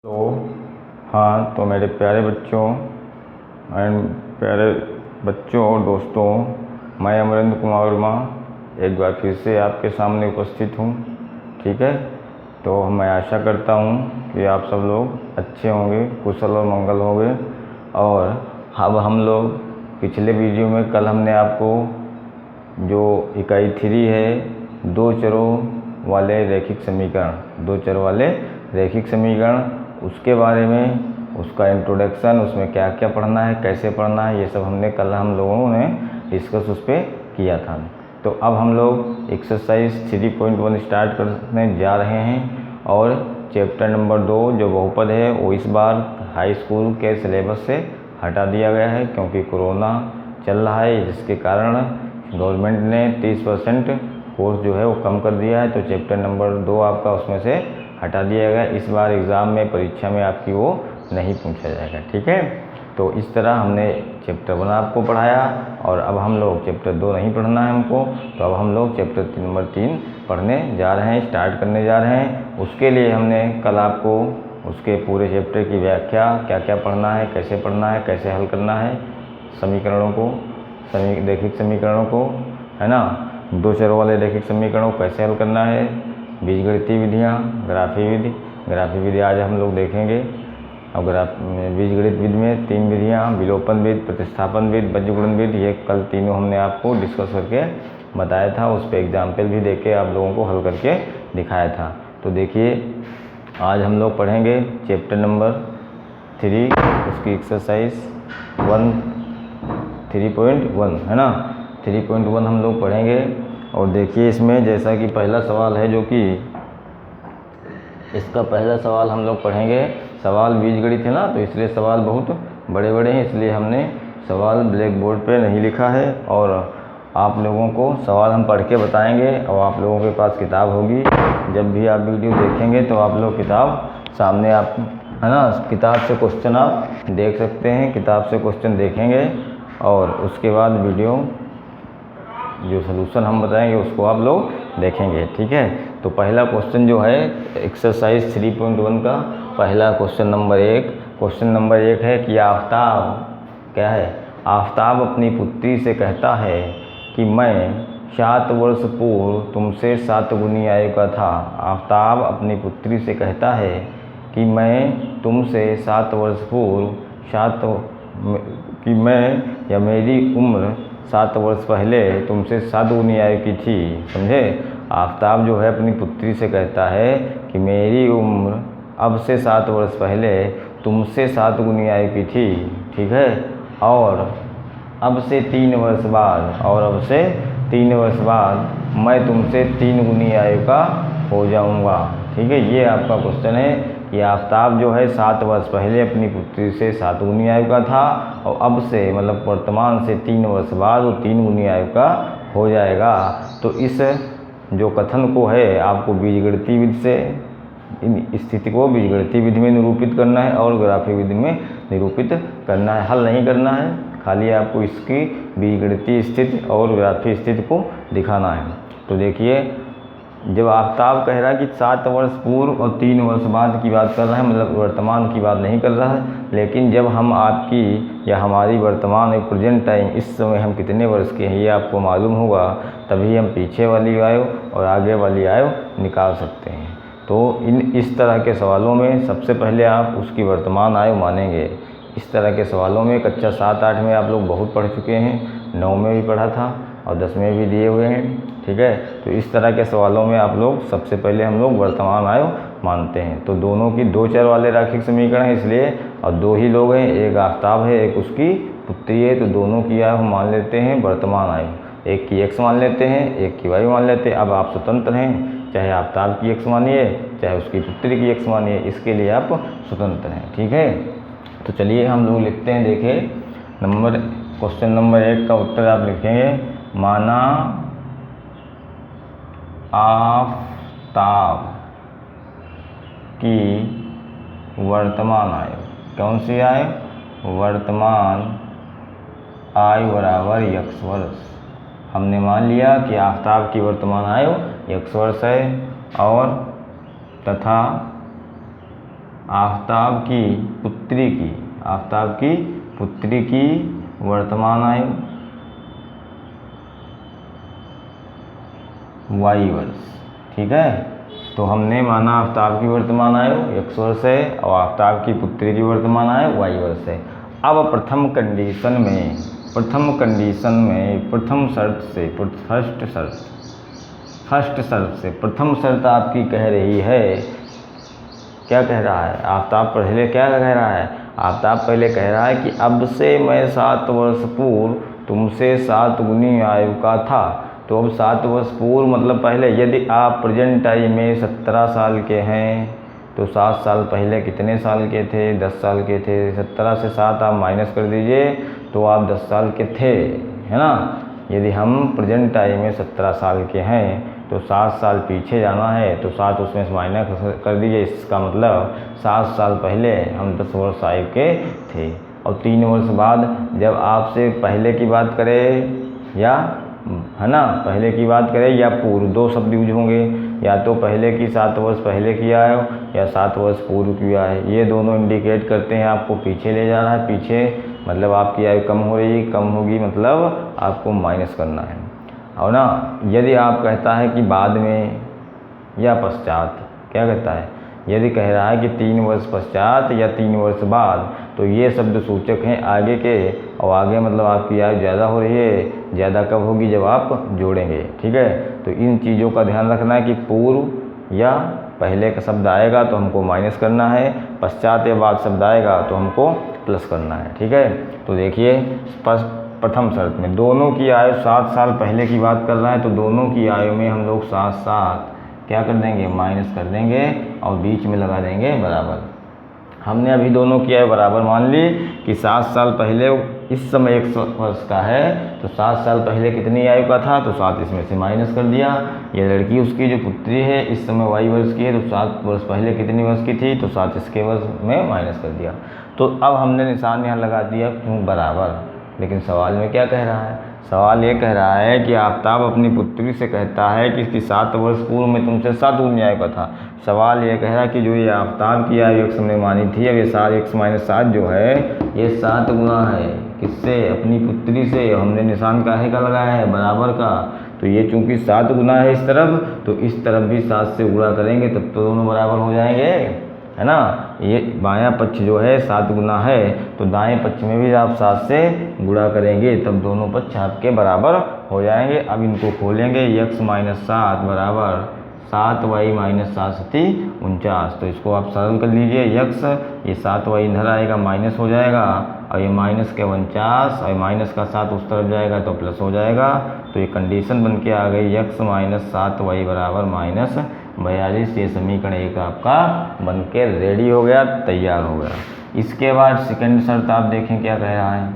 तो हाँ, तो मेरे प्यारे बच्चों और दोस्तों, मैं अमरेंद्र कुमार वर्मा एक बार फिर से आपके सामने उपस्थित हूँ। ठीक है, तो मैं आशा करता हूँ कि आप सब लोग अच्छे होंगे, कुशल और मंगल होंगे। और अब हम लोग पिछले वीडियो में कल हमने आपको जो इकाई 3 है, दो चरों वाले रैखिक समीकरण, उसके बारे में, उसका इंट्रोडक्शन, उसमें क्या क्या पढ़ना है, कैसे पढ़ना है, ये सब कल हम लोगों ने डिस्कस उस पर किया था। तो अब हम लोग एक्सरसाइज 3.1 स्टार्ट करने जा रहे हैं और चैप्टर नंबर 2 जो बहुपद है वो इस बार हाई स्कूल के सिलेबस से हटा दिया गया है, क्योंकि कोरोना चल रहा है, जिसके कारण गवर्नमेंट ने 30% कोर्स जो है वो कम कर दिया है। तो चैप्टर नंबर 2 आपका उसमें से हटा दिया गया। इस बार एग्ज़ाम में, परीक्षा में आपकी वो नहीं पूछा जाएगा। ठीक है, तो इस तरह हमने चैप्टर 1 आपको पढ़ाया और अब हम लोग चैप्टर 2 नहीं पढ़ना है हमको, तो अब हम लोग चैप्टर नंबर 3 पढ़ने जा रहे हैं, स्टार्ट करने जा रहे हैं। उसके लिए हमने कल आपको उसके पूरे चैप्टर की व्याख्या, क्या क्या पढ़ना है, कैसे हल करना है समीकरणों को, रैखिक समीकरणों को, है ना, दो चरों वाले रैखिक समीकरणों को कैसे हल करना है, बीजगणितीय विधियाँ, ग्राफी विधि आज हम लोग देखेंगे। और बीजगणित विधि में 3 विधियाँ, विलोपन विधि, प्रतिस्थापन विधि, बज्रगुणन विधि, ये कल तीनों हमने आपको डिस्कस करके बताया था। उस पर एग्जाम्पल भी देके आप लोगों को हल करके दिखाया था। तो देखिए, आज हम लोग पढ़ेंगे चैप्टर नंबर 3, उसकी एक्सरसाइज 3.1 है ना, 3.1 हम लोग पढ़ेंगे। और देखिए, इसमें जैसा कि पहला सवाल है, जो कि इसका पहला सवाल हम लोग पढ़ेंगे, सवाल बीजगणित है ना, तो इसलिए सवाल बहुत बड़े बड़े हैं, इसलिए हमने सवाल ब्लैक बोर्ड पे नहीं लिखा है। और आप लोगों को सवाल हम पढ़ के बताएंगे और आप लोगों के पास किताब होगी। जब भी आप वीडियो देखेंगे तो आप लोग किताब सामने, आप है ना, किताब से क्वेश्चन आप देख सकते हैं, किताब से क्वेश्चन देखेंगे और उसके बाद वीडियो जो सलूशन हम बताएंगे उसको आप लोग देखेंगे। ठीक है, तो पहला क्वेश्चन जो है एक्सरसाइज 3.1 का पहला क्वेश्चन नंबर 1 है कि आफ़ताब क्या है, आफ़ताब अपनी पुत्री से कहता है कि मैं 7 वर्ष पूर्व तुमसे 7 गुनी आयु का था। आफ़ताब अपनी पुत्री से कहता है कि मैं तुमसे 7 वर्ष पूर्व मेरी उम्र 7 वर्ष पहले तुमसे 7 गुनी आयु की थी। समझे, आफ़ताब जो है अपनी पुत्री से कहता है कि मेरी उम्र अब से 7 वर्ष पहले तुमसे 7 गुनी आयु की थी। ठीक है, और अब से 3 वर्ष बाद मैं तुमसे 3 गुनी आयु का हो जाऊंगा। ठीक है, ये आपका क्वेश्चन है कि आफ़ताब जो है 7 वर्ष पहले अपनी पुत्री से 7 गुनी आयु का था और अब से, मतलब वर्तमान से 3 वर्ष बाद वो 3 गुनी आयु का हो जाएगा। तो इस जो कथन को है आपको बीजगणितीय विधि से, इन स्थिति को बीजगणितीय विधि में निरूपित करना है और ग्राफी विधि में निरूपित करना है, हल नहीं करना है, खाली आपको इसकी बीजगणितीय स्थिति और ग्राफी स्थिति को दिखाना है। तो देखिए, जब आफ़ताब कह रहा है कि 7 वर्ष पूर्व और 3 वर्ष बाद की बात कर रहा है, मतलब वर्तमान की बात नहीं कर रहा है, लेकिन जब हम आपकी या हमारी वर्तमान एक प्रेजेंट टाइम, इस समय हम कितने वर्ष के हैं ये आपको मालूम होगा, तभी हम पीछे वाली आयु और आगे वाली आयु निकाल सकते हैं। तो इस तरह के सवालों में सबसे पहले आप उसकी वर्तमान आयु मानेंगे। इस तरह के सवालों में कक्षा 7-8 में आप लोग बहुत पढ़ चुके हैं, 9 में भी पढ़ा था और 10 में भी दिए हुए हैं। ठीक है, तो इस तरह के सवालों में आप लोग सबसे पहले हम लोग वर्तमान आयु मानते हैं। तो दोनों की 2 चर वाले रैखिक समीकरण है इसलिए, और 2 ही लोग हैं, एक आफ़ताब है, एक उसकी पुत्री है, तो दोनों की आयु हम मान लेते हैं वर्तमान आयु। एक की x मान लेते हैं, एक की y मान लेते हैं। अब आप स्वतंत्र हैं, चाहे आफ़ताब की x मानिए, चाहे उसकी पुत्री की x मानिए, इसके लिए आप स्वतंत्र हैं। ठीक है, तो चलिए हम लोग लिखते हैं। देखिए, क्वेश्चन नंबर 1 का उत्तर आप लिखेंगे, माना आफ़ताब की वर्तमान आयु, कौन सी आयु, वर्तमान आयु बराबर x वर्ष। हमने मान लिया कि आफ़ताब की वर्तमान आयु x वर्ष है और तथा आफ़ताब की पुत्री की वर्तमान आयु y वर्ष। ठीक है, तो हमने माना आफ़ताब की वर्तमान आयु x वर्ष है और आफ़ताब की पुत्री की वर्तमान आयु y वर्ष है। अब प्रथम शर्त आपकी कह रही है, क्या कह रहा है? आफ़ताब पहले क्या कह रहा है? आफ़ताब पहले कह रहा है कि अब से मैं 7 वर्ष पूर्व तुमसे 7 गुनी आयु का था। तो अब 7 वर्ष पूर्व मतलब पहले, यदि आप प्रेजेंट टाइम में 17 साल के हैं तो 7 साल पहले कितने साल के थे? 10 साल के थे। 17 से 7 आप माइनस कर दीजिए तो आप 10 साल के थे, है ना। यदि हम प्रेजेंट टाइम में 17 साल के हैं तो 7 साल पीछे जाना है तो 7 उसमें से माइनस कर दीजिए। इसका मतलब 7 साल पहले हम 10 वर्ष आयु के थे। और 3 वर्ष बाद जब आपसे पहले की बात करें या, है ना, पहले की बात करें या पूर्व, 2 शब्द यूज होंगे, या तो पहले की 7 वर्ष पहले किया है या 7 वर्ष पूर्व किया है। ये दोनों इंडिकेट करते हैं आपको पीछे ले जा रहा है। पीछे मतलब आपकी आयु कम हो रही, कम होगी मतलब आपको माइनस करना है। और ना, यदि आप कहता है कि बाद में या पश्चात, क्या कहता है? यदि कह रहा है कि 3 वर्ष पश्चात या 3 वर्ष बाद, तो ये शब्द सूचक हैं आगे के, और आगे मतलब आपकी आयु ज़्यादा हो रही है। ज़्यादा कब होगी? जब आप जोड़ेंगे। ठीक है, तो इन चीज़ों का ध्यान रखना है कि पूर्व या पहले का शब्द आएगा तो हमको माइनस करना है, पश्चात या बाद शब्द आएगा तो हमको प्लस करना है। ठीक है, तो देखिए प्रथम शर्त में दोनों की आयु 7 साल पहले की बात कर रहा है, तो दोनों की आयु में हम लोग 7 क्या कर देंगे? माइनस कर देंगे और बीच में लगा देंगे बराबर। हमने अभी दोनों की आयु बराबर मान ली कि 7 साल पहले इस समय 1 वर्ष का है तो 7 साल पहले कितनी आयु का था? तो 7 इसमें से माइनस कर दिया। ये लड़की उसकी जो पुत्री है इस समय y वर्ष की है तो 7 वर्ष पहले कितनी वर्ष की थी? तो 7 इसके वर्ष में माइनस कर दिया। तो अब हमने निशान यहाँ लगा दिया क्यों? बराबर। लेकिन सवाल में क्या कह रहा है? सवाल ये कह रहा है कि आफ़ताब अपनी पुत्री से कहता है कि इसकी 7 वर्ष पूर्व में तुमसे 7 गुनी आयु का था। सवाल ये कह रहा है कि जो ये आफ़ताब की आयु x हमने मानी थी, अब ये 7x-7 जो है ये 7 गुना है। किससे? अपनी पुत्री से। हमने निशान काहे का लगाया है? बराबर का। तो ये चूँकि 7 गुना है इस तरफ, तो इस तरफ भी 7 से गुणा करेंगे तब तो दोनों बराबर हो जाएंगे, है ना। ये बायां पक्ष जो है 7 गुना है तो दाएं पक्ष में भी आप 7 से गुणा करेंगे तब दोनों पक्ष आपके बराबर हो जाएंगे। अब इनको खोलेंगे, x-7 बराबर 7y-7 49। तो इसको आप सरल कर लीजिए। x ये 7y इधर आएगा माइनस हो जाएगा और ये माइनस के 49 और माइनस का 7 उस तरफ जाएगा तो प्लस हो जाएगा। तो ये कंडीशन बन के आ गई x-7y बराबर -42। ये समीकरण 1 आपका बन के रेडी हो गया, तैयार हो गया। इसके बाद सेकंड शर्त आप देखें क्या कह रहा है।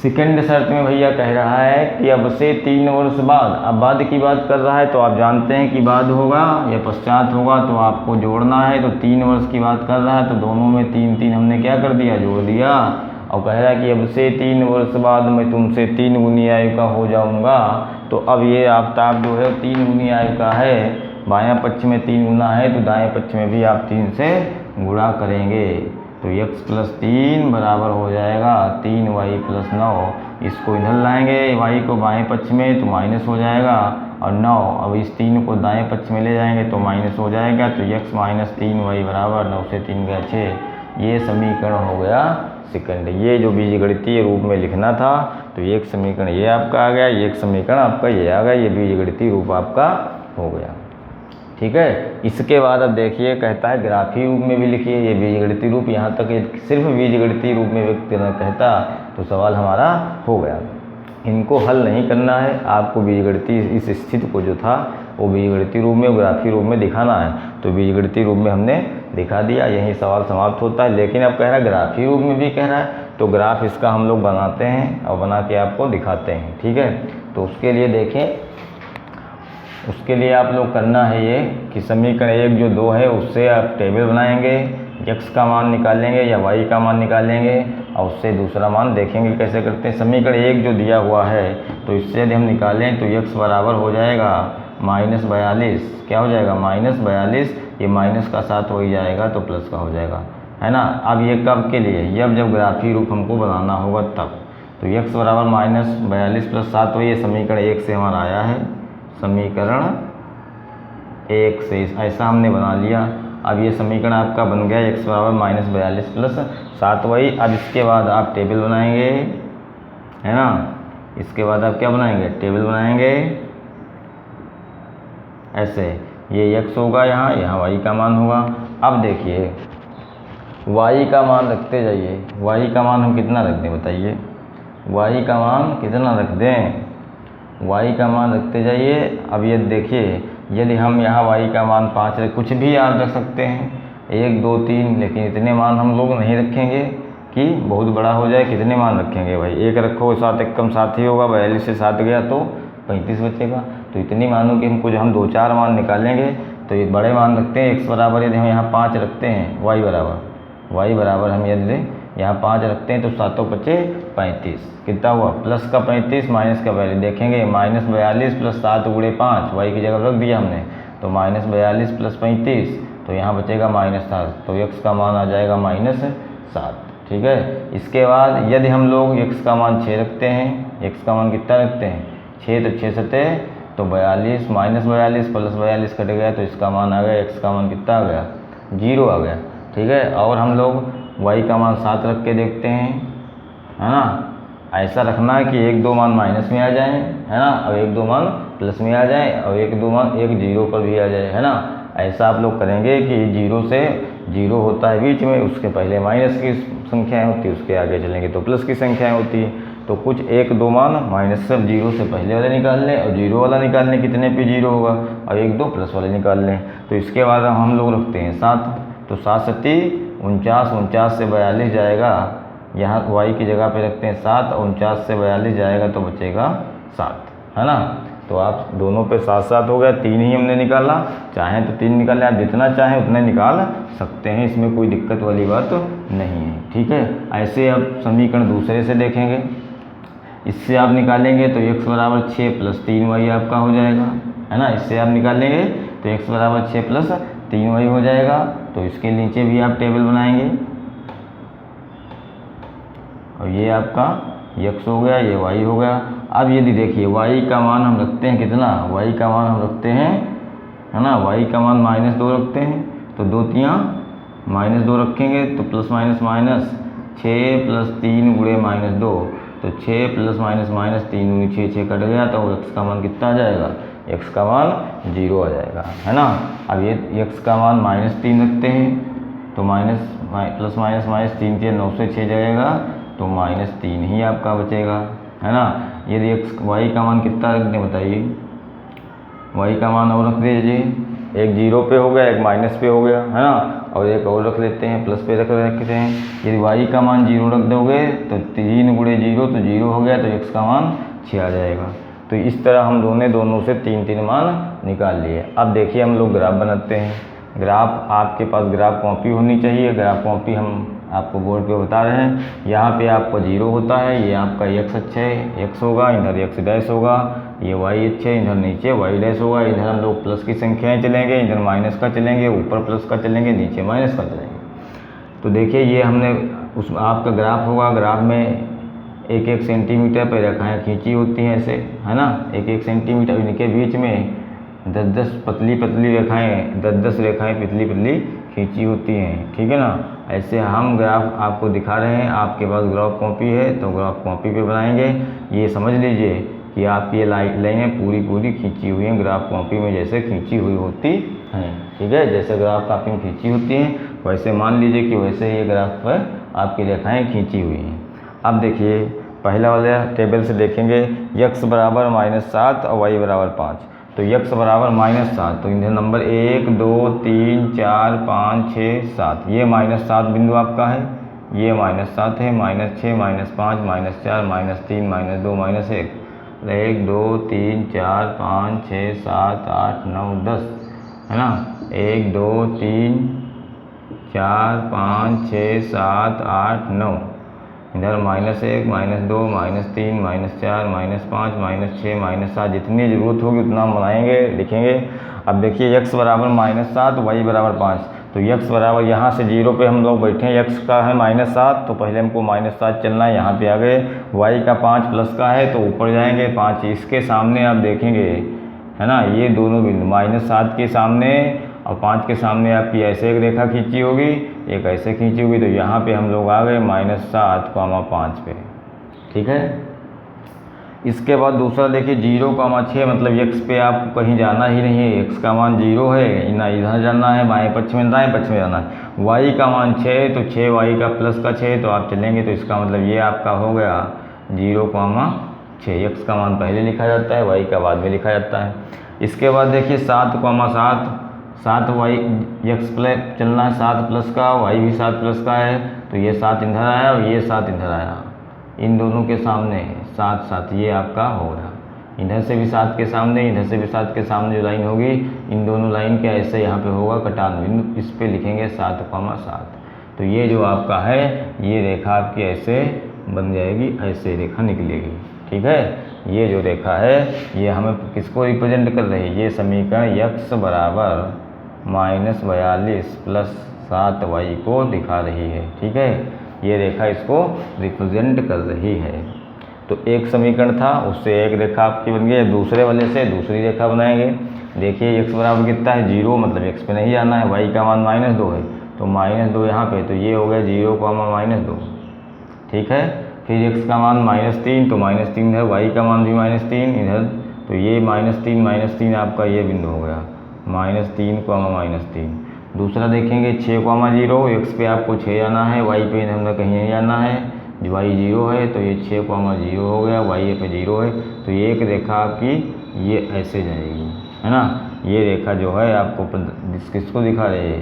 सेकंड शर्त में भैया कह रहा है कि अब से 3 वर्ष बाद, अब बाद की बात कर रहा है तो आप जानते हैं कि बाद होगा या पश्चात होगा तो आपको जोड़ना है। तो 3 वर्ष की बात कर रहा है तो दोनों में 3 हमने क्या कर दिया? जोड़ दिया। और कह रहा है कि अब से 3 वर्ष बाद मैं तुमसे 3 गुनी आयु का हो जाऊंगा। तो अब ये आफ़ताब जो है 3 गुनी आयु का है, बायां पक्ष में 3 गुना है तो दाएं पक्ष में भी आप 3 से गुणा करेंगे। तो x+3 बराबर हो जाएगा 3y+9। इसको इधर लाएंगे y को बाएं पक्ष में तो माइनस हो जाएगा और 9। अब इस 3 को दाएं पक्ष में ले जाएंगे तो माइनस हो जाएगा। तो x-3y बराबर 9 से 3 गया 6। ये समीकरण हो गया सेकंड। ये जो बीजगणितीय रूप में लिखना था तो एक समीकरण ये आपका आ गया, एक समीकरण आपका ये आ गया। ये बीजगणितीय रूप आपका हो गया। ठीक है, इसके बाद अब देखिए कहता है ग्राफीय रूप में भी लिखिए। ये बीजगणितीय रूप, यहाँ तक सिर्फ बीजगणितीय रूप में व्यक्त करना कहता तो सवाल हमारा हो गया। इनको हल नहीं करना है, आपको बीजगणितीय इस स्थिति को जो था वो बीजगणितीय रूप में, ग्राफीय रूप में दिखाना है। तो बीजगणितीय रूप में हमने दिखा दिया, यही सवाल समाप्त होता है। लेकिन अब कह रहा है ग्राफीय रूप में भी कह रहा है तो ग्राफ इसका हम लोग बनाते हैं और बना के आपको दिखाते हैं। ठीक है, तो उसके लिए देखें, उसके लिए आप लोग करना है ये कि समीकरण 1 जो 2 है उससे आप टेबल बनाएंगे, x का मान निकालेंगे या y का मान निकालेंगे और उससे दूसरा मान देखेंगे कैसे करते हैं। समीकरण 1 जो दिया हुआ है तो इससे यदि हम निकालें तो x बराबर हो जाएगा -42। क्या हो जाएगा? -42। ये माइनस का 7 वही जाएगा तो प्लस का हो जाएगा, है ना। अब ये कब के लिए, ये अब जब ग्राफी रूप हमको बनाना होगा तब। तो x बराबर -42 + 7 वही, ये समीकरण 1 से हमारा आया है, समीकरण 1 से ऐसा हमने बना लिया। अब ये समीकरण आपका बन गया x बराबर -42 + 7 वही। अब इसके बाद आप टेबल बनाएंगे, है ना। इसके बाद आप क्या बनाएंगे, टेबल बनाएंगे ऐसे, ये x होगा यहाँ, यहाँ y का मान होगा। अब देखिए y का मान रखते जाइए, y का मान हम कितना रख दें बताइए, y का मान कितना रख दें, y का मान रखते जाइए। अब ये देखिए यदि हम यहाँ y का मान 5 कुछ भी आप रख सकते हैं, 1 2 3, लेकिन इतने मान हम लोग नहीं रखेंगे कि बहुत बड़ा हो जाए। कितने मान रखेंगे भाई, 1 रखो, 7 1 कम 7 ही होगा, 42 से 7 गया तो 35 बचेगा। तो इतनी मानों कि हमको जो हम 2-4 मान निकालेंगे तो ये बड़े मान रखते हैं। x बराबर यदि हम यहाँ 5 रखते हैं, y बराबर हम यदि यहाँ 5 रखते हैं तो 7 5 35, कितना हुआ प्लस का 35 माइनस का वैल्यू देखेंगे, -42 + 7 × 5 y की जगह रख दिया हमने, तो -42 + 35, तो यहाँ बचेगा -7, तो x का मान आ जाएगा -7, ठीक है। इसके बाद यदि हम लोग x का मान 6 रखते हैं, x का मान कितना रखते हैं 6, तो 6 7 तो 42, -42 + 42 कट गया तो इसका मान आ गया, x का मान कितना आ गया 0 आ गया, ठीक है। और हम लोग y का मान 7 रख के देखते हैं, है ना। ऐसा रखना है कि 1 2 मान माइनस में आ जाए, है ना, और 1 2 मान प्लस में आ जाए, और 1 2 मान 1 0 पर भी आ जाए, है ना। ऐसा आप लोग करेंगे कि 0 से 0 होता है बीच में, उसके पहले माइनस की संख्याएं होती है, उसके आगे चलेंगे तो प्लस की संख्याएं होती है। तो कुछ 1 2 मान माइनस से 0 से पहले वाले निकाल लें, और 0 वाला निकाल लें कितने पे 0 होगा, और 1 2 प्लस वाले निकाल लें। तो इसके बाद हम लोग रखते हैं 7, तो 7 7 49, 49 से 42 जाएगा, यहाँ y की जगह पे रखते हैं 7, और 49 से 42 जाएगा तो बचेगा 7, है ना। तो आप दोनों पे 7 7 हो गया, 3 ही हमने निकाला, चाहें तो 3 निकालें, आप जितना चाहें उतना निकाल सकते हैं, इसमें कोई दिक्कत वाली बात नहीं है, ठीक है। ऐसे अब समीकरण दूसरे से देखेंगे, इससे आप निकालेंगे तो x बराबर 6 + 3y आपका हो जाएगा, है ना। इससे आप निकालेंगे तो x बराबर 6 + 3y हो जाएगा। तो इसके नीचे भी आप टेबल बनाएंगे, और ये आपका x हो गया, ये y हो गया। अब यदि देखिए y का मान हम रखते हैं कितना, y का मान हम रखते हैं, है ना, y का मान -2 रखते हैं, तो 2 3 -2 रखेंगे तो प्लस माइनस माइनस 6 + 3 × -2, तो 6 ± -3 × 6 6 कट गया, तो x का मान कितना आ जाएगा, x का मान 0 आ जाएगा, है ना। अब ये x का मान -3 रखते हैं, तो प्लस माइनस -3 3 9 से 6 जाएगा, तो -3 ही आपका बचेगा, है ना। यदि y का मान कितना रख दें बताइए, y का मान और रख दीजिए, एक 0 पे हो गया, एक माइनस पे हो गया, है ना, और एक और रख लेते हैं, प्लस पे रखते हैं। यदि y का मान 0 रख दोगे तो 3 × 0 तो 0 हो गया, तो x का मान 6 आ जाएगा। तो इस तरह हम दोनों से 3 3 मान निकाल लिए। अब देखिए हम लोग ग्राफ बनाते हैं। ग्राफ आपके पास ग्राफ कॉपी होनी चाहिए, ग्राफ कॉपी हम आपको बोर्ड पे बता रहे हैं। यहाँ पे आपका 0 होता है, ये आपका x अक्ष है, x होगा, इधर x डैश होगा, ये y अक्ष है, इधर नीचे y डैश होगा। इधर हम लोग प्लस की संख्याएं चलेंगे, इधर माइनस का चलेंगे, ऊपर प्लस का चलेंगे, नीचे माइनस का चलेंगे। तो देखिए ये हमने उस आपका ग्राफ होगा, ग्राफ में 1 1 सेंटीमीटर पर रेखाएँ खींची होती हैं ऐसे, है ना, 1 1 सेंटीमीटर, इनके बीच में 10 10 पतली पतली रेखाएँ, 10 10 रेखाएँ पतली पतली खींची होती हैं, ठीक है ना। ऐसे हम ग्राफ आपको दिखा रहे हैं, आपके पास ग्राफ कॉपी है तो ग्राफ कॉपी पे बनाएंगे। ये समझ लीजिए कि आपकी ये लाइनें पूरी खींची हुई हैं ग्राफ कॉपी में, जैसे खींची हुई होती हैं, ठीक है। जैसे ग्राफ कॉपी में खींची होती हैं वैसे मान लीजिए कि वैसे ये ग्राफ पर आपकी रेखाएँ खींची हुई हैं। अब देखिए पहला वाले टेबल से देखेंगे, x बराबर -7 और y बराबर 5। तो x बराबर -7, तो इधर नंबर 1 2 3 4 5 6 7, ये -7 बिंदु आपका है, ये -7 है, -6 -5 -4 -3 -2 -1, 1 2 3 4 5 6 7 8 9 10, है ना, 1 2 3 4 5 6 7 8 9, इधर -1 -2 -3 -4 -5 -6 -7, जितनी ज़रूरत होगी उतना हम बनाएंगे लिखेंगे। अब देखिए x बराबर -7, y बराबर 5, तो x बराबर यहाँ से 0 पे हम लोग बैठे हैं, x का है -7 तो पहले हमको -7 चलना है, यहाँ पे आ गए। y का 5 प्लस का है तो ऊपर जाएंगे 5, इसके सामने आप देखेंगे है ना, ये दोनों बिंदु -7 के सामने और 5 के सामने आपकी ऐसे एक रेखा खींची होगी, एक ऐसे खींची होगी, तो यहाँ पे हम लोग आ गए -7,5 पे। ठीक है, इसके बाद दूसरा देखिए 0,6, मतलब x पे आपको कहीं जाना ही नहीं है, x का मान 0 है, ना इधर जाना है बाएं पक्ष में, दाएं पक्ष में जाना है। y का मान 6, तो 6y का प्लस का 6, तो आप चलेंगे तो इसका मतलब ये आपका हो गया 0,6। x का मान पहले लिखा जाता है, y का बाद में लिखा जाता है। इसके बाद देखिए 7,7, 7y x प्लस चलना है, 7 प्लस का, y भी 7 प्लस का है, तो ये 7 इधर आया और ये 7 इधर आया, इन दोनों के सामने 7 7, ये आपका हो गया। इधर से भी 7 के सामने, इधर से भी 7 के सामने जो लाइन होगी, इन दोनों लाइन के ऐसे यहाँ पे होगा कटान बिंदु, इस पे लिखेंगे 7,7। तो ये जो आपका है ये रेखा आपकी ऐसे बन जाएगी, ऐसे रेखा निकलेगी। ठीक है, ये जो रेखा है ये हमें किसको रिप्रेजेंट कर रही है, ये समीकरण x बराबर -42 प्लस 7y को दिखा रही है। ठीक है, ये रेखा इसको रिप्रेजेंट कर रही है। तो एक समीकरण था, उससे एक रेखा आपकी बन गई, दूसरे वाले से दूसरी रेखा बनाएंगे। देखिए x बराबर कितना है 0, मतलब x पे नहीं जाना है, y का मान -2 है, तो -2 यहाँ पे, तो ये हो गया 0,-2। ठीक है, फिर x का मान -3, तो -3 इधर, y का मान भी -3 इधर, तो ये -3 आपका ये बिंदु हो गया, -3,-3। दूसरा देखेंगे 6,0, x पे आपको 6 जाना है, y पे हमने कहीं नहीं जाना है, y 0 है, तो ये 6,0 हो गया, y पे 0 है, तो ये एक रेखा आपकी ये ऐसे जाएगी, है ना। ये रेखा जो है आपको किसको दिखा रही है,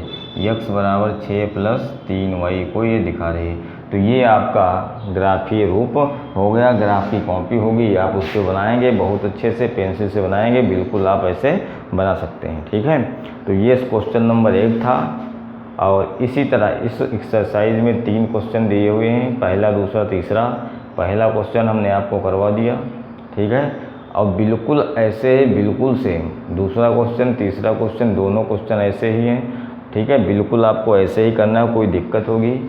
x बराबर 6 + 3y को ये दिखा रही है। तो ये आपका ग्राफीय रूप हो गया, ग्राफ की कॉपी होगी, आप उसको बनाएंगे बहुत अच्छे से, पेंसिल से बनाएंगे, बिल्कुल आप ऐसे बना सकते हैं। ठीक है, तो ये क्वेश्चन नंबर 1 था। और इसी तरह इस एक्सरसाइज में 3 क्वेश्चन दिए हुए हैं, पहला, दूसरा, तीसरा। पहला क्वेश्चन हमने आपको करवा दिया, ठीक है, और बिल्कुल ऐसे ही, बिल्कुल सेम दूसरा क्वेश्चन, तीसरा क्वेश्चन, दोनों क्वेश्चन ऐसे ही हैं। ठीक है, बिल्कुल आपको ऐसे ही करना है। कोई दिक्कत होगी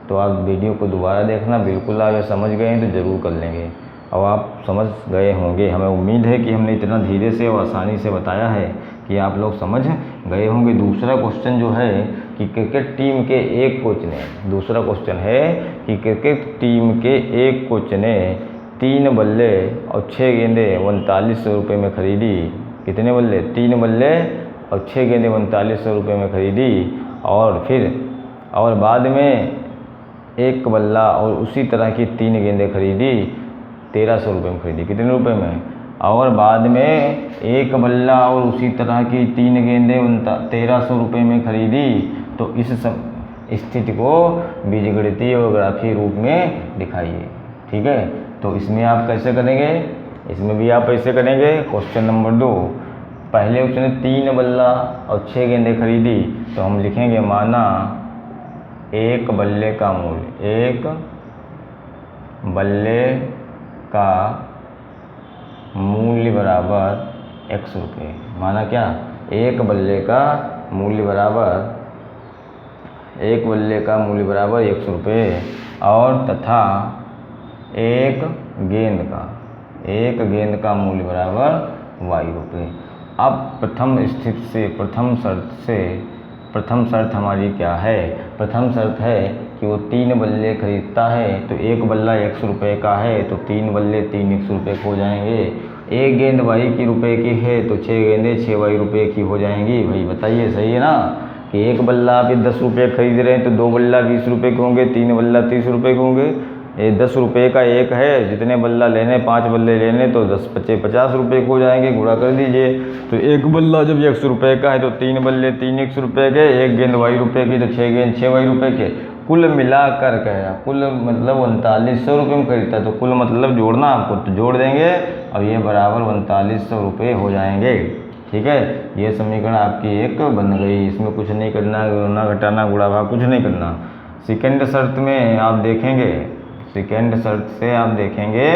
तो आप वीडियो को दोबारा देखना, बिल्कुल आप समझ गए हैं तो ज़रूर कर लेंगे, और आप समझ गए होंगे। हमें उम्मीद है कि हमने इतना धीरे से और आसानी से बताया है कि आप लोग समझ गए होंगे। दूसरा क्वेश्चन जो है कि क्रिकेट टीम के एक कोच ने, दूसरा क्वेश्चन है कि क्रिकेट टीम के एक कोच ने 3 बल्ले और 6 गेंदें 3900 रुपये में ख़रीदी। कितने बल्ले, 3 बल्ले और 6 गेंदें 3900 रुपये में ख़रीदी, और फिर और बाद में एक बल्ला और उसी तरह की 3 गेंदें खरीदी 1300 रुपये में खरीदी। कितने रुपए में, और बाद में एक बल्ला और उसी तरह की 3 गेंदें 1300 रुपये में खरीदी। तो इस स्थिति को बीजगणितीय और ग्राफीय रूप में दिखाइए। ठीक है, तो इसमें आप कैसे करेंगे, इसमें भी आप ऐसे करेंगे। क्वेश्चन नंबर 2, पहले उसने 3 बल्ला और 6 गेंदें खरीदी, तो हम लिखेंगे माना एक बल्ले का मूल्य, एक बल्ले का मूल्य बराबर x रुपये। माना क्या, एक बल्ले का मूल्य बराबर, एक बल्ले का मूल्य बराबर 100 रुपये, और तथा एक गेंद का मूल्य बराबर y रुपये। अब प्रथम स्थिति से, प्रथम शर्त हमारी क्या है, प्रथम शर्त है कि वो 3 बल्ले खरीदता है, तो एक बल्ला 100 रुपये का है, तो 3 बल्ले 3 100 रुपये के हो जाएंगे। एक गेंद y रुपये की है, तो 6 गेंदें 6 y रुपये की हो जाएंगी। भाई बताइए, सही है ना, कि एक बल्ला आप 10 रुपये खरीद रहे हैं, तो 2 बल्ला 20 रुपये के होंगे, 3 बल्ला 30 रुपये के होंगे। ये 10 रुपये का एक है, जितने बल्ला लेने, 5 बल्ले लेने, तो 10 × 50 रुपये को हो जाएंगे, गुणा कर दीजिए। तो एक बल्ला जब 100 रुपये का है, तो 3 बल्ले 3 100 रुपये के, एक गेंद y रुपये की, तो 6 गेंद 6 y रुपये के, कुल मिलाकर कहेगा, कुल मतलब 3900 रुपये में खरीदता है। तो कुल मतलब जोड़ना आपको, तो जोड़ देंगे और ये बराबर 3900 रुपये हो जाएंगे। ठीक है, ये समीकरण आपकी एक बन गई। इसमें कुछ नहीं करना, गुणा घटाना गुणा भाग कुछ नहीं करना। सेकेंड शर्त में आप देखेंगे, सेकेंड शर्त से आप देखेंगे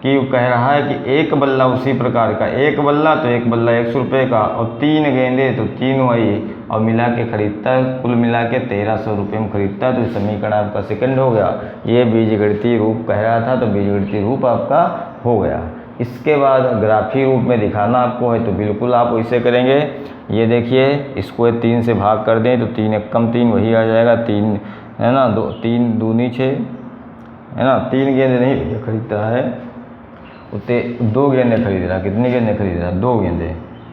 कि कह रहा है कि एक बल्ला उसी प्रकार का, एक बल्ला तो एक बल्ला 100 रुपये का, और 3 गेंदे तो 3 वही, और मिला के खरीदता है, कुल मिला के 1300 रुपये में खरीदता है। तो समीकरण आपका सेकंड हो गया। ये बीजगणितीय रूप कह रहा था, तो बीजगणितीय रूप आपका हो गया। इसके बाद ग्राफी रूप में दिखाना आपको है, तो बिल्कुल आप वैसे करेंगे। ये देखिए, इसको 3 से भाग कर दें तो 3 एकम 3 वही आ जाएगा, 3 है ना, 3 दूनी 6 है ना। 3 गेंदे नहीं खरीद रहा है, उतने 2 गेंदे खरीद रहा है। कितने गेंदे खरीद रहा है? 2 गेंदे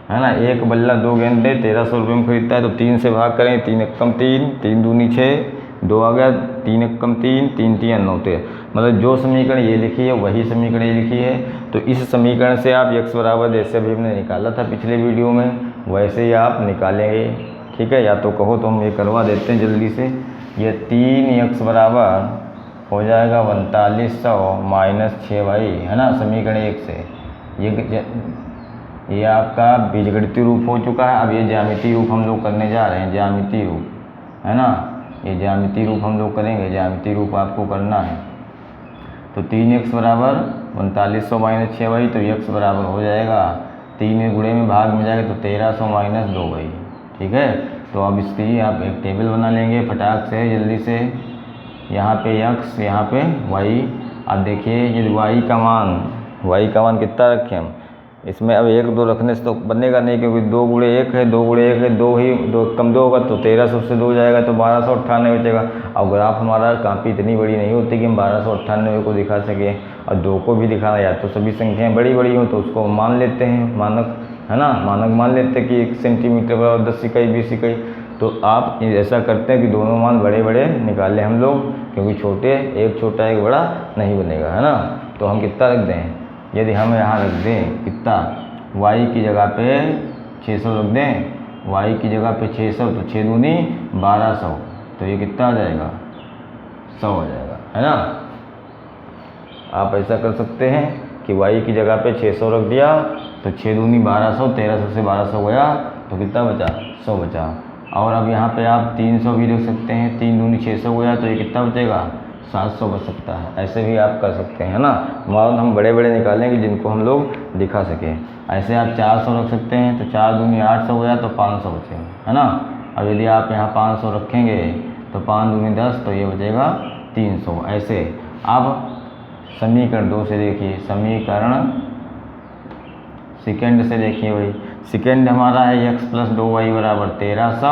है ना। एक बल्ला 2 गेंदे 1300 रुपये में खरीदता है। तो 3 से भाग करें, 3 एकम 3, 3 दूनी 6, 2 आ गया, 3 एकम 3, 3 3 9 13। मतलब जो समीकरण ये लिखी है वही समीकरण ये लिखी है। तो इस समीकरण से आप x बराबर, जैसे अभी हमने निकाला था पिछले वीडियो में, वैसे ही आप निकालेंगे। ठीक है, या तो कहो तो हम ये करवा देते हैं जल्दी से। ये 3x बराबर हो जाएगा 4500 माइनस 6y, है ना, समीकरण 1 से। ये आपका बीजगणितीय रूप हो चुका है। अब ये ज्यामितीय रूप हम लोग करने जा रहे हैं, ज्यामितीय रूप, है ना। ये ज्यामितीय रूप हम लोग करेंगे, ज्यामितीय रूप आपको करना है। तो 3x बराबर 4500 माइनस 6y, तो x बराबर हो जाएगा 3 गुणे में भाग में जाएगा तो 1300 माइनस 2y। ठीक है, तो अब इसकी आप एक टेबल बना लेंगे फटाक से जल्दी से। यहाँ पे x, यहाँ पे y। अब देखिए ये y का मान कितना रखें हम इसमें? अब 1 2 रखने से तो बनेगा नहीं, क्योंकि 2 गुणे 1 है, 2 गुणे 1 है, 2 ही, 2 कम 2 होगा तो 1300 से 2 जाएगा तो 1298 बचेगा। अब ग्राफ हमारा काफ़ी इतनी बड़ी नहीं होती कि हम 1298 को दिखा सकें, और 2 को भी दिखाना, या तो सभी संख्याएँ बड़ी बड़ी हों तो उसको मान लेते हैं मानक, है ना, मानक मान लेते हैं कि 1 सेंटीमीटर बराबर 10 इकाई 20 इकाई। तो आप ऐसा करते हैं कि दोनों मान बड़े बड़े निकालें हम लोग, क्योंकि छोटे, एक छोटा एक बड़ा नहीं बनेगा, है ना। तो हम कितना रख दें? यदि हम यहाँ रख दें कितना, y की जगह पे 600 रख दें, y की जगह पे 600, तो 6 दूनी 1200, तो ये कितना आ जाएगा? 100 आ जाएगा, है ना। आप ऐसा कर सकते हैं कि y की जगह पे 600 रख दिया, तो 6 दूनी 1200, 1300 से 1200 गया तो कितना बचा? 100 बचा। और अब यहाँ पे आप 300 भी रख सकते हैं, 3 दूनी 600 गया तो ये कितना बचेगा? 700 बच सकता है। ऐसे भी आप कर सकते हैं, है ना। मान हम बड़े बड़े निकालेंगे जिनको हम लोग दिखा सकें। ऐसे आप 400 रख सकते हैं, तो 4 दूनी 800 गया तो 500 बचेगा, है ना। अब यदि आप यहाँ 500 रखेंगे तो 5 दूनी 10, तो ये बचेगा 300। ऐसे अब समीकरण 2 से देखिए, समीकरण सेकेंड से देखिए, वही सेकेंड हमारा है x प्लस 2y बराबर 1300,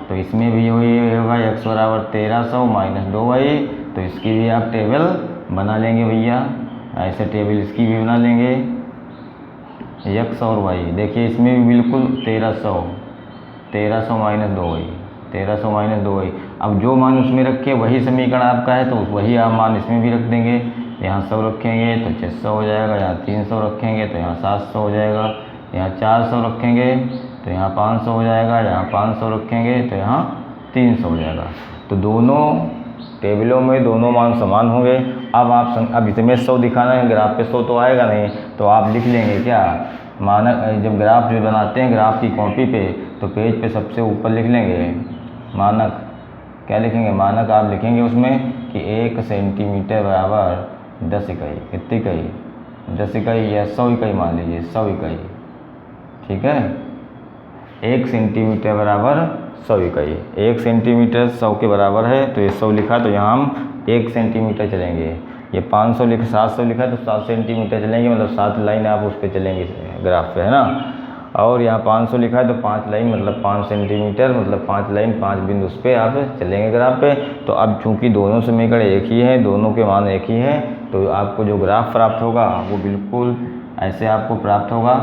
तो इसमें भी वही होगा x बराबर 1300 माइनस 2y। तो इसकी भी आप टेबल बना लेंगे भैया, ऐसे टेबल इसकी भी बना लेंगे, x और y। देखिए इसमें भी बिल्कुल 1300 माइनस 2y, 1300 माइनस 2y। अब जो मान उसमें रखे वही समीकरण आपका है, तो वही आप मान इसमें भी रख देंगे। यहाँ 100 रखेंगे तो 600 हो जाएगा, यहाँ 300 रखेंगे तो यहाँ 700 हो जाएगा, यहाँ 400 रखेंगे तो यहाँ 500 हो जाएगा, यहाँ 500 रखेंगे तो यहाँ 300 हो जाएगा। तो दोनों टेबलों में दोनों मान समान होंगे। अब इसमें 100 दिखाना है, ग्राफ पे 100 तो आएगा नहीं, तो आप लिख लेंगे क्या, मानक। जब ग्राफ जो बनाते हैं ग्राफ की कॉपी पे, तो पेज पे सबसे ऊपर लिख लेंगे मानक। क्या लिखेंगे? मानक। आप लिखेंगे उसमें कि 1 सेंटीमीटर बराबर 10 इकाई। कितनी इकाई? 10 इकाई या 100 इकाई मान लीजिए, 100 इकाई। ठीक है, 1 सेंटीमीटर बराबर 100 इकाई। 1 सेंटीमीटर 100 के बराबर है, तो ये 100 लिखा, तो यहाँ हम 1 सेंटीमीटर चलेंगे। ये 500 लिखा, 700 लिखा तो 7 सेंटीमीटर चलेंगे, मतलब 7 लाइन आप उस पर चलेंगे ग्राफ पे, है ना। और यहाँ 500 लिखा है तो 5 लाइन मतलब 5 सेंटीमीटर, मतलब 5 लाइन 5 बिंदु उस पर आप चलेंगे ग्राफ पे। तो अब चूंकि दोनों समीकरण एक ही हैं, दोनों के मान एक ही हैं, तो आपको जो ग्राफ प्राप्त होगा वो बिल्कुल ऐसे आपको प्राप्त होगा।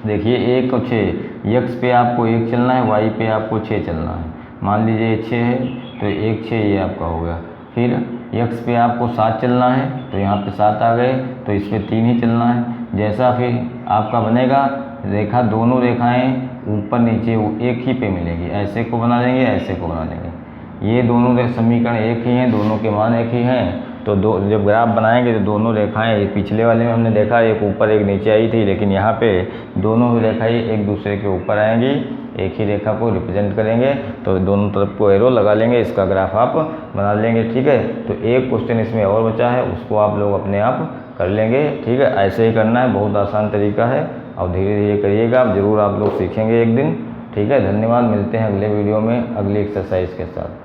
देखिए 1 और 6, x पे आपको 1 चलना है, y पे आपको 6 चलना है। मान लीजिए ये 6 है तो 1 6 ये आपका हो गया। फिर x पे आपको 7 चलना है, तो यहाँ पे 7 आ गए, तो इस पर 3 ही चलना है। जैसा फिर आपका बनेगा रेखा, दोनों रेखाएं ऊपर नीचे वो एक ही पे मिलेगी। ऐसे को बना देंगे, ऐसे को बना देंगे। ये दोनों समीकरण एक ही हैं, दोनों के मान एक ही हैं। तो जब ग्राफ बनाएंगे तो दोनों रेखाएं, पिछले वाले में हमने देखा एक ऊपर एक नीचे आई थी, लेकिन यहाँ पे दोनों रेखाएं एक दूसरे के ऊपर आएंगी, एक ही रेखा को रिप्रेजेंट करेंगे। तो दोनों तरफ को एरो लगा लेंगे, इसका ग्राफ आप बना लेंगे। ठीक है, तो एक क्वेश्चन इसमें और बचा है, उसको आप लोग अपने आप कर लेंगे। ठीक है, ऐसे ही करना है, बहुत आसान तरीका है और धीरे धीरे करिएगा, आप ज़रूर आप लोग सीखेंगे एक दिन। ठीक है, धन्यवाद, मिलते हैं अगले वीडियो में अगली एक्सरसाइज के साथ।